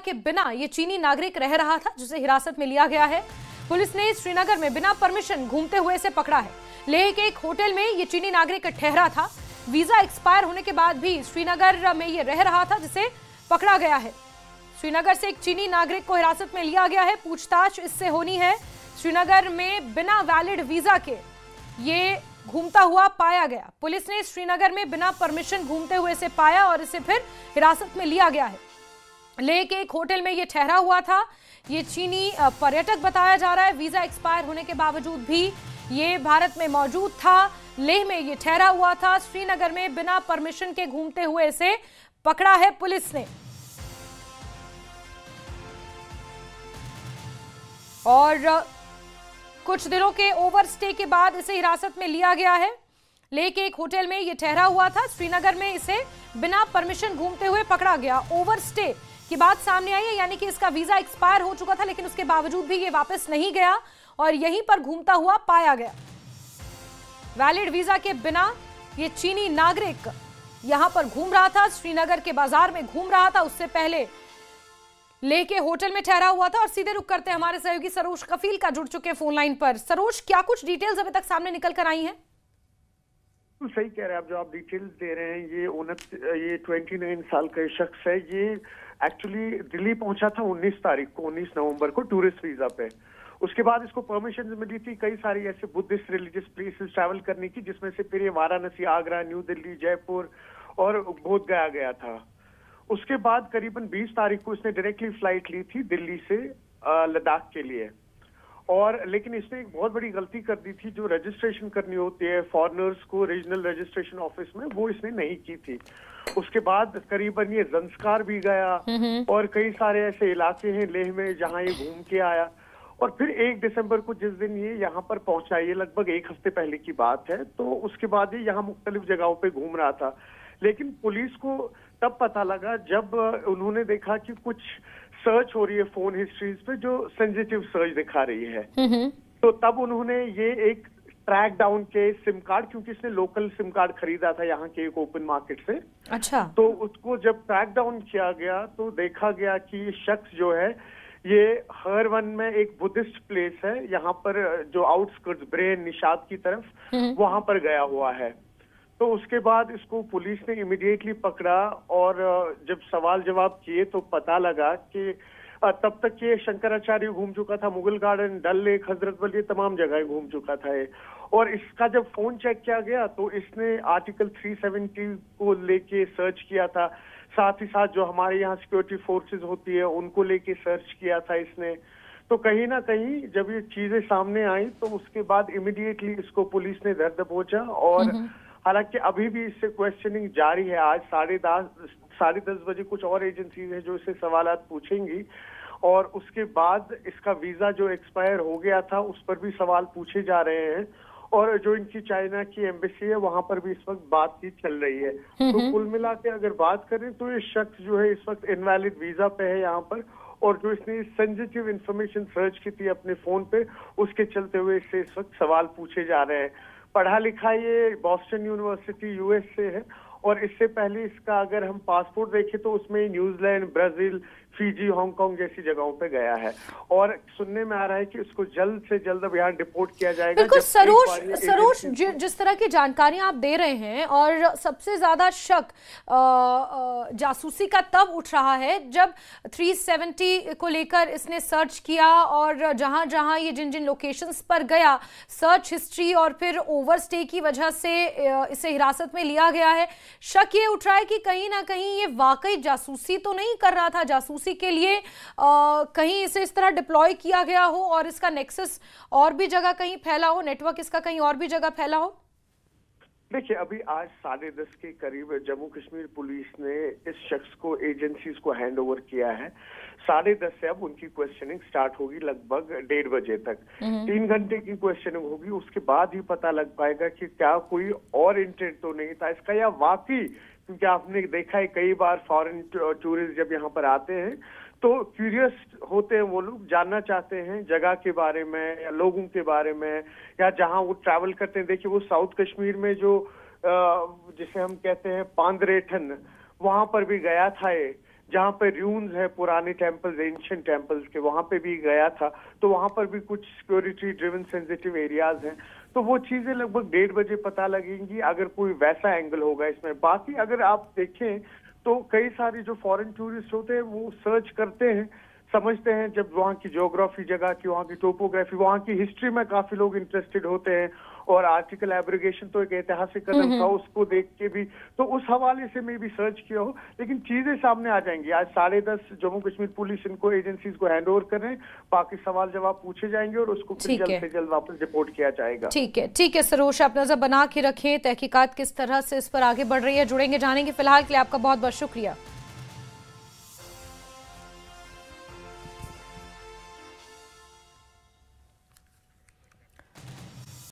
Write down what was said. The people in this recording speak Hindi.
के बिना ये चीनी नागरिक रह रहा था, जिसे हिरासत में लिया गया है। पुलिस ने श्रीनगर में बिना परमिशन घूमते हुए इसे पकड़ा है। लेह के एक होटल में ये चीनी नागरिक ठहरा था। वीजा एक्सपायर होने के बाद भी श्रीनगर में ये रह रहा था, जिसे पकड़ा गया है। श्रीनगर से एक चीनी नागरिक को हिरासत में लिया गया है। पूछताछ इससे होनी है। श्रीनगर में बिना वैलिड वीजा के ये घूमता हुआ पाया गया। पुलिस ने श्रीनगर में बिना परमिशन घूमते हुए इसे पाया और इसे फिर हिरासत में लिया गया है। लेह के एक होटल में ये ठहरा हुआ था। ये चीनी पर्यटक बताया जा रहा है। वीजा एक्सपायर होने के बावजूद भी ये भारत में मौजूद था। लेह में ये ठहरा हुआ था। श्रीनगर में बिना परमिशन के घूमते हुए इसे पकड़ा है पुलिस ने। और कुछ दिनों के ओवरस्टे के बाद इसे हिरासत में लिया गया है। लेह के एक होटल में ये ठहरा हुआ था। श्रीनगर में इसे बिना परमिशन घूमते हुए पकड़ा गया। ओवरस्टे की बात सामने आई है, यानी कि इसका वीजा एक्सपायर हो चुका था, लेकिन उसके बावजूद भी ये वापस नहीं गया और यहीं पर घूमता हुआ पाया गया। वैलिड वीजा के बिना ये चीनी नागरिक यहां पर घूम रहा था, श्रीनगर के बाजार में घूम रहा था। उससे पहले लेह के होटल में ठहरा हुआ था। और सीधे रुक करते हमारे सहयोगी सरोज कफील का जुड़ चुके हैं फोन लाइन पर। सरोज, क्या कुछ डिटेल्स अभी तक सामने निकल कर आई हैं? तो सही कह रहे हैं आप, जो आप डिटेल्स दे रहे हैं। ये 29 साल का शख्स है। ये एक्चुअली दिल्ली पहुंचा था 19 नवंबर को टूरिस्ट वीजा पे। उसके बाद इसको परमिशन मिली थी कई सारी ऐसे बुद्धिस्ट रिलीजियस प्लेसेस ट्रैवल करने की, जिसमें से फिर ये वाराणसी, आगरा, न्यू दिल्ली, जयपुर और बोध गया गया था। उसके बाद करीबन 20 तारीख को इसने डायरेक्टली फ्लाइट ली थी दिल्ली से लद्दाख के लिए। और लेकिन इसने एक बहुत बड़ी गलती कर दी थी। जो रजिस्ट्रेशन करनी होती है फॉरेनर्स को रीजनल रजिस्ट्रेशन ऑफिस में, वो इसने नहीं की थी। उसके बाद करीबन ये जंस्कार भी गया और कई सारे ऐसे इलाके हैं लेह में जहां ये घूम के आया। और फिर 1 दिसंबर को जिस दिन ये यहाँ पर पहुंचा, ये लगभग 1 हफ्ते पहले की बात है, तो उसके बाद ये यहाँ मुख्तलिफ जगहों पे घूम रहा था। लेकिन पुलिस को तब पता लगा जब उन्होंने देखा कि कुछ सर्च हो रही है फोन हिस्ट्रीज पे, जो सेंसिटिव सर्च दिखा रही है। तो तब उन्होंने ये एक ट्रैक डाउन के सिम कार्ड, क्योंकि इसने लोकल सिम कार्ड खरीदा था यहाँ के एक ओपन मार्केट से। अच्छा। तो उसको जब ट्रैक डाउन किया गया तो देखा गया कि ये शख्स जो है ये हरवन में एक बुद्धिस्ट प्लेस है, यहाँ पर जो आउटस्कर्ट्स ब्रेन निशात की तरफ, वहां पर गया हुआ है। तो उसके बाद इसको पुलिस ने इमीडिएटली पकड़ा और जब सवाल जवाब किए तो पता लगा कि तब तक ये शंकराचार्य घूम चुका था, मुगल गार्डन, डल लेक, हजरतबल, ये तमाम जगह घूम चुका था ये। और इसका जब फोन चेक किया गया तो इसने आर्टिकल 370 को लेके सर्च किया था। साथ ही साथ जो हमारे यहाँ सिक्योरिटी फोर्सेस होती है उनको लेके सर्च किया था इसने। तो कहीं ना कहीं जब ये चीजें सामने आई तो उसके बाद इमीडिएटली इसको पुलिस ने धर दबोचा। और हालांकि अभी भी इससे क्वेश्चनिंग जारी है। आज 10:30 बजे कुछ और एजेंसीज हैं जो इससे सवालात पूछेंगी और उसके बाद इसका वीजा जो एक्सपायर हो गया था उस पर भी सवाल पूछे जा रहे हैं। और जो इनकी चाइना की एम्बेसी है वहां पर भी इस वक्त बातचीत चल रही है। तो कुल मिला के अगर बात करें तो ये शख्स जो है इस वक्त इनवैलिड वीजा पे है यहाँ पर। और जो इसने सेंसिटिव इंफॉर्मेशन सर्च की थी अपने फोन पे, उसके चलते हुए इससे इस वक्त सवाल पूछे जा रहे हैं। पढ़ा लिखा ये बॉस्टन यूनिवर्सिटी यूएस से है। और इससे पहले इसका अगर हम पासपोर्ट देखें तो उसमें न्यूजीलैंड, ब्राजील, फिजी, हांगकांग जैसी जगहों पे गया है। और सुनने में आ रहा है कि उसको जल्द से जल्द अब यहाँ डिपोर्ट किया जाएगा। बिल्कुल सरोज, जिस तरह की जानकारियां आप दे रहे हैं, और सबसे ज्यादा शक जासूसी का तब उठ रहा है जब 370 को लेकर इसने सर्च किया और जहां जहां ये जिन जिन लोकेशंस पर गया, सर्च हिस्ट्री और फिर ओवरस्टे की वजह से इसे हिरासत में लिया गया है। शक ये उठ रहा है कि कहीं ना कहीं ये वाकई जासूसी तो नहीं कर रहा था, जासूसी के लिए कहीं इसे इस तरह डिप्लॉय किया गया हो और इसका नेक्सस और भी जगह कहीं फैला हो, नेटवर्क इसका कहीं और भी जगह फैला हो। देखिए, अभी आज 10:30 के करीब जम्मू कश्मीर पुलिस ने इस शख्स को एजेंसीज को हैंड ओवर किया है। 10:30 से अब उनकी क्वेश्चनिंग स्टार्ट होगी लगभग 1:30 बजे तक। 3 घंटे की क्वेश्चनिंग होगी। उसके बाद ही पता लग पाएगा कि क्या कोई और इंटेंट तो नहीं था इसका, या वाकई, क्योंकि आपने देखा है कई बार फॉरेन टूरिस्ट जब यहाँ पर आते हैं तो क्यूरियस होते हैं, वो लोग जानना चाहते हैं जगह के बारे में या लोगों के बारे में, या जहां वो ट्रैवल करते हैं। देखिए, वो साउथ कश्मीर में जो जिसे हम कहते हैं पांदरेठन, वहां पर भी गया था ये। जहाँ पे र्यून्स है पुराने टेम्पल्स, एंशिएंट टेम्पल्स के, वहां पे भी गया था। तो वहां पर भी कुछ सिक्योरिटी ड्रिवन सेंसिटिव एरियाज हैं। तो वो चीजें लगभग 1:30 बजे पता लगेंगी अगर कोई वैसा एंगल होगा इसमें। बाकी अगर आप देखें तो कई सारे जो फॉरेन टूरिस्ट होते हैं वो सर्च करते हैं, समझते हैं, जब वहाँ की ज्योग्राफी, जगह की, वहाँ की टोपोग्राफी, वहाँ की हिस्ट्री में काफी लोग इंटरेस्टेड होते हैं। और आर्टिकल एब्रिगेशन तो एक ऐतिहासिक कदम था, उसको देख के भी, तो उस हवाले से मैं भी सर्च किया हो। लेकिन चीजें सामने आ जाएंगी। आज 10:30 जम्मू कश्मीर पुलिस इनको एजेंसीज को हैंड ओवर कर रहे हैं, बाकी सवाल जवाब पूछे जाएंगे और उसको फिर जल्द से जल्द वापस रिपोर्ट किया जाएगा। ठीक है सरोज, आप नजर बना के रखें तहकीकात किस तरह से इस पर आगे बढ़ रही है, जुड़ेंगे जानेंगे। फिलहाल के लिए आपका बहुत बहुत शुक्रिया।